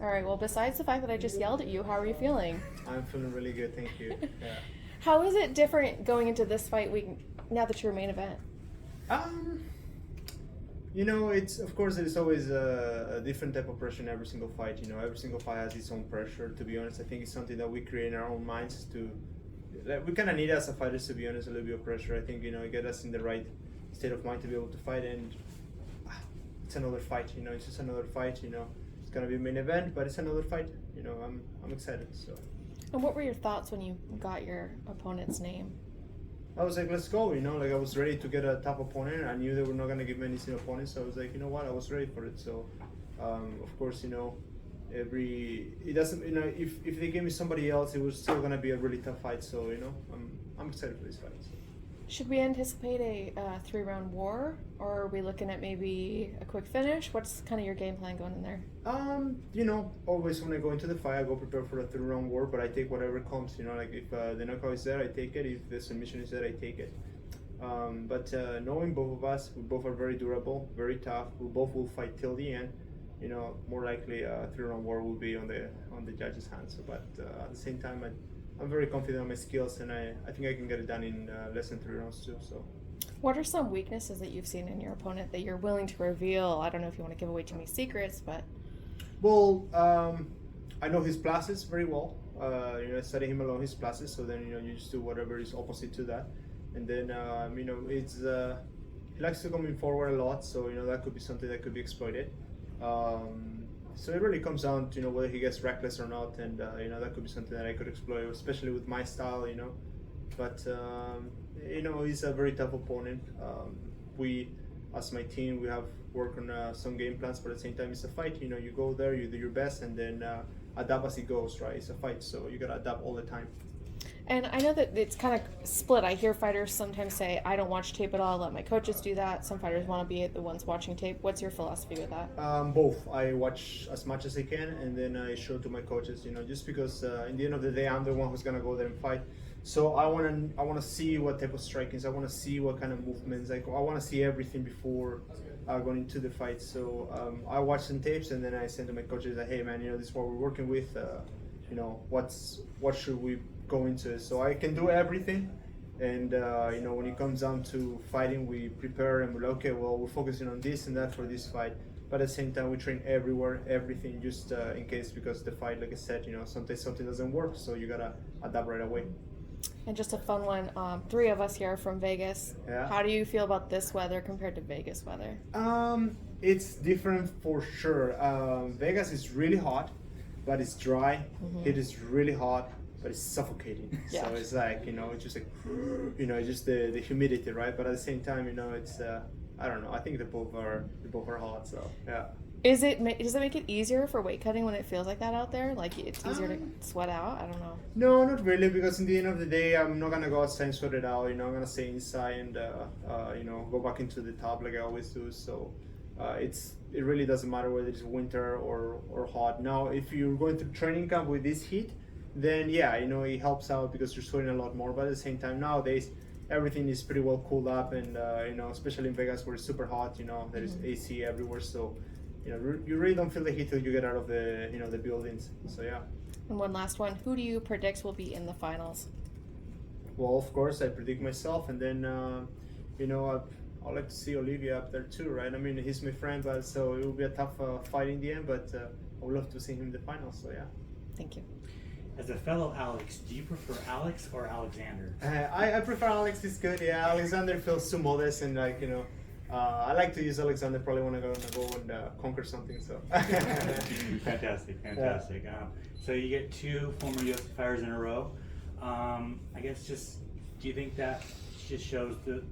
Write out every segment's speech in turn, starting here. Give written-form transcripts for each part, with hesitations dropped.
All right, well, besides the fact that I just yelled at you, how are you feeling? I'm feeling really good, thank you. Yeah. How is it different going into this fight week now that you're main event? Um, it's of course there's always a different type of pressure in every single fight. Every single fight has its own pressure. To be honest, I think it's something that we create in our own minds to. Like, we kind of need as a fighters, to be honest, a little bit of pressure. I think it get us in the right state of mind to be able to fight, and it's another fight. It's just another fight. It's gonna be a main event, but it's another fight. I'm excited. So. And what were your thoughts when you got your opponent's name? I was like, let's go, like I was ready to get a top opponent. I knew they were not going to give me any single opponents, so I was like, you know what, I was ready for it. So, of course, it doesn't, if they gave me somebody else, it was still going to be a really tough fight. So, I'm excited for this fight. So. Should we anticipate a 3-round war, or are we looking at maybe a quick finish? What's kind of your game plan going in there? Always when I go into the fight, I go prepare for a 3-round war, but I take whatever comes. Like if the knockout is there, I take it. If the submission is there, I take it. But knowing both of us, we both are very durable, very tough. We both will fight till the end. More likely a 3-round war will be on the judges' hands. So, but at the same time, I'm very confident on my skills, and I think I can get it done in less than 3 rounds too. So. What are some weaknesses that you've seen in your opponent that you're willing to reveal? I don't know if you want to give away too many secrets, but. Well, I know his classes very well. I study him along his classes, so then you just do whatever is opposite to that, and then it's he likes to come in forward a lot, so that could be something that could be exploited. So it really comes down to whether he gets reckless or not, and that could be something that I could exploit, especially with my style. But he's a very tough opponent. We, as my team, we have worked on some game plans, but at the same time, it's a fight. You go there, you do your best, and then adapt as it goes. Right? It's a fight, so you gotta adapt all the time. And I know that it's kind of split. I hear fighters sometimes say, I don't watch tape at all, let my coaches do that. Some fighters want to be the ones watching tape. What's your philosophy with that? Both. I watch as much as I can, and then I show to my coaches, just because in the end of the day, I'm the one who's going to go there and fight. So I want to see what type of strikings, I want to see what kind of movements, I want to see everything before going into the fight. So I watch some tapes, and then I send to my coaches, like, hey man, this is what we're working with, what should we go into it. So I can do everything, and when it comes down to fighting, we prepare and we're like, okay, well, we're focusing on this and that for this fight, but at the same time we train everywhere, everything, just in case, because the fight, like I said, sometimes something doesn't work, so you gotta adapt right away. And just a fun one, 3 of us here are from Vegas. Yeah. How do you feel about this weather compared to Vegas weather? It's different for sure. Vegas is really hot, but it's dry. Mm-hmm. It is really hot, but it's suffocating. Yeah. So it's like, it's just like, it's just the humidity, right? But at the same time, it's, I don't know. I think they both are hot. So yeah. Does it make it easier for weight cutting when it feels like that out there? Like it's easier to sweat out? I don't know. No, not really, because in the end of the day, I'm not gonna go outside and sweat it out. I'm gonna stay inside and go back into the top like I always do. So it really doesn't matter whether it's winter or hot. Now, if you're going to training camp with this heat, then yeah, it helps out because you're sweating a lot more. But at the same time, nowadays, everything is pretty well cooled up, and especially in Vegas where it's super hot, there is AC everywhere, so you really don't feel the heat till you get out of the buildings. So yeah. And one last one, who do you predict will be in the finals? Well, of course, I predict myself, and then I'd like to see Olivia up there too, right? I mean, he's my friend, but so it will be a tough fight in the end, but I would love to see him in the finals. So yeah. Thank you. As a fellow Alex, do you prefer Alex or Alexander? I prefer Alex. Is good. Yeah, Alexander feels too modest, and I like to use Alexander. Probably want to go and conquer something. So. Fantastic. Yeah. So you get 2 former UFC fighters in a row. I guess do you think that just shows the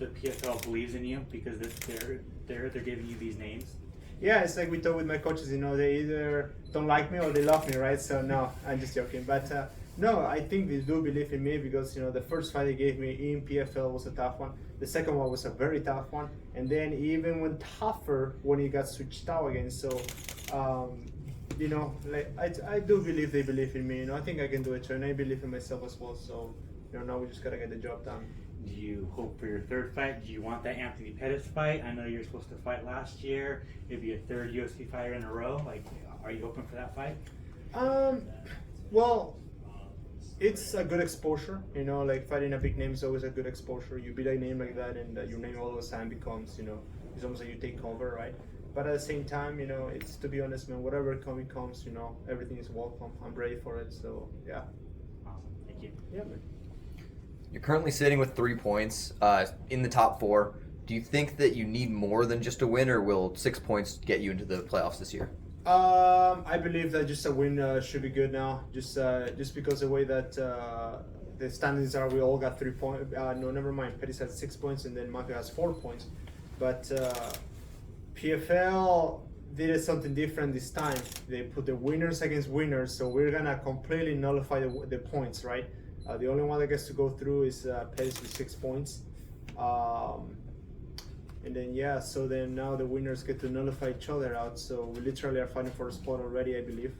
PFL believes in you because they're giving you these names? Yeah, it's like we talk with my coaches, they either don't like me or they love me, right? So no, I'm just joking. But no, I think they do believe in me because, the first fight they gave me in PFL was a tough one. The second one was a very tough one. And then it even went tougher when he got switched out again. So, I do believe they believe in me. I think I can do it too. And I believe in myself as well. So, now we just got to get the job done. Do you hope for your third fight? Do you want that Anthony Pettis fight? I know you're supposed to fight last year. It'd be a third UFC fighter in a row. Like, are you hoping for that fight? Well, it's a good exposure, you know, like fighting a big name is always a good exposure. You beat a name like that and your name all of a sudden becomes, you know, it's almost like you take cover, right? But at the same time, you know, it's, to be honest, man, whatever comes, you know, everything is welcome. I'm ready for it, so yeah. Awesome, thank you. Yeah, man. You're currently sitting with 3 points in the top 4. Do you think that you need more than just a win, or will 6 points get you into the playoffs this year? I believe that just a win should be good now. Just because the way that the standings are, we all got 3 points. No, never mind. Pettis has 6 points, and then Mafia has 4 points. But PFL did something different this time. They put the winners against winners, so we're gonna completely nullify the points, right? The only one that gets to go through is Pettis with 6 points. And then yeah, so then now the winners get to nullify each other out. So we literally are fighting for a spot already, I believe.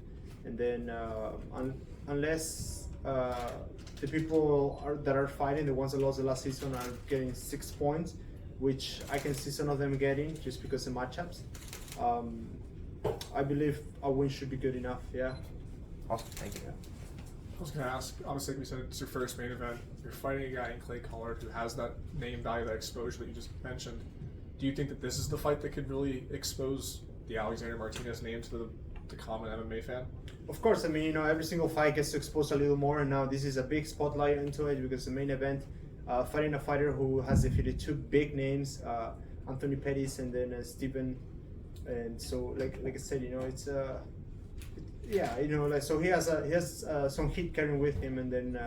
And then unless the people that are fighting, the ones that lost the last season, are getting 6 points, which I can see some of them getting just because of matchups. I believe a win should be good enough. Yeah. Awesome, thank you. I was going to ask, obviously, like we said, it's your first main event. You're fighting a guy in Clay Collard who has that name value, that exposure that you just mentioned. Do you think that this is the fight that could really expose the Alexander Martinez name to the common MMA fan? Of course, I mean, you know, every single fight gets to expose a little more, and now this is a big spotlight into it because the main event, fighting a fighter who has defeated 2 big names, Anthony Pettis and then Stephen. And so, like I said, you know, it's yeah, you know, like, so he has some heat carrying with him, and then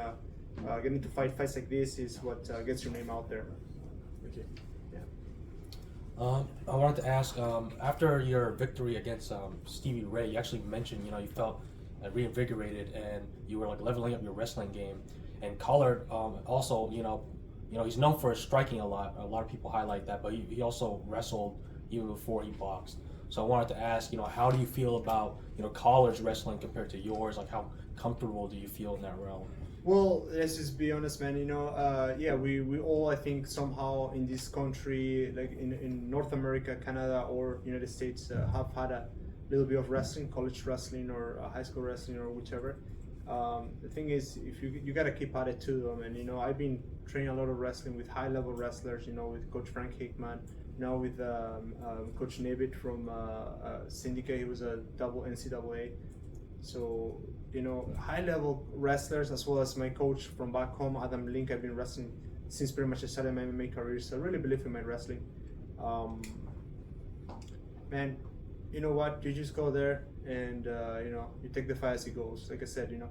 getting to fights like this is what gets your name out there. Thank you. I wanted to ask, after your victory against Stevie Ray, you actually mentioned, you know, you felt reinvigorated and you were like leveling up your wrestling game. And Collard also, you know, he's known for striking a lot. A lot of people highlight that, but he also wrestled even before he boxed. So I wanted to ask, you know, how do you feel about, you know, Collard's wrestling compared to yours? Like, how comfortable do you feel in that realm? Well, let's just be honest, man. You know, yeah, we all, I think, somehow in this country, like in North America, Canada, or United States, have had a little bit of wrestling, college wrestling, or high school wrestling, or whichever. The thing is, if you gotta keep at it too, and you know, I've been training a lot of wrestling with high-level wrestlers. You know, with Coach Frank Hickman. Now with Coach Nebit from Syndicate, he was a double NCAA. So, you know, high-level wrestlers, as well as my coach from back home, Adam Link. I've been wrestling since pretty much I started my MMA career, so I really believe in my wrestling. Man, you know what? You just go there and, you know, you take the fight as it goes. Like I said, you know,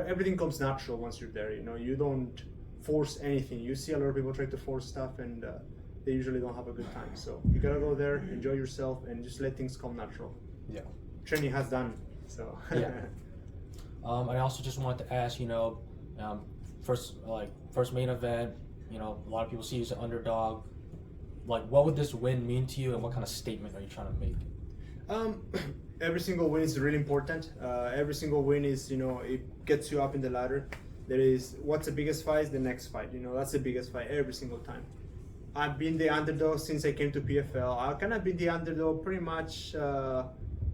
everything comes natural once you're there. You know, you don't force anything. You see a lot of people try to force stuff, and they usually don't have a good time. So you gotta go there, enjoy yourself, and just let things come natural. Yeah. Training has done. So yeah. I also just wanted to ask, you know, first main event, you know, a lot of people see you as an underdog. Like, what would this win mean to you, and what kind of statement are you trying to make? Every single win is really important. Every single win is, you know, it gets you up in the ladder. There is, what's the biggest fight? The next fight. You know, that's the biggest fight every single time. I've been the underdog since I came to PFL. I kind of been the underdog pretty much.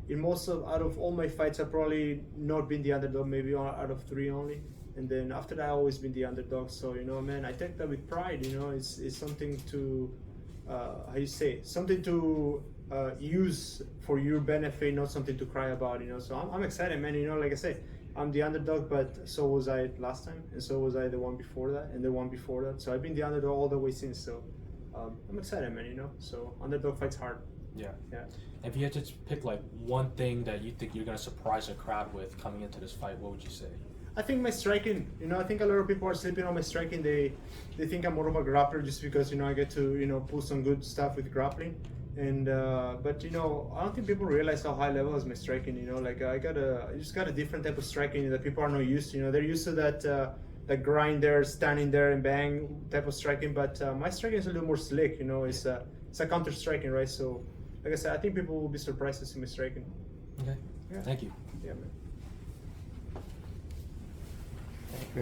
In out of all my fights, I've probably not been the underdog, maybe out of 3 only. And then after that, I've always been the underdog. So, you know, man, I take that with pride. You know, it's something to, how you say, something to use for your benefit, not something to cry about. You know, so I'm excited, man. You know, like I said, I'm the underdog, but so was I last time, and so was I the one before that, and the one before that. So I've been the underdog all the way since. So I'm excited, man. You know, so underdog fights hard. Yeah. Yeah. If you had to pick like one thing that you think you're gonna surprise a crowd with coming into this fight, what would you say? I think my striking. You know, I think a lot of people are sleeping on my striking. They think I'm more of a grappler just because, you know, I get to, you know, pull some good stuff with grappling. And but, you know, I don't think people realize how high level is my striking. You know, like I just got a different type of striking that people are not used to. You know, they're used to that grind there, standing there and bang type of striking. But my striking is a little more slick. You know, it's a counter striking, right? So, like I said, I think people will be surprised to see me striking. Okay. Yeah. Thank you. Yeah, man. Thank you.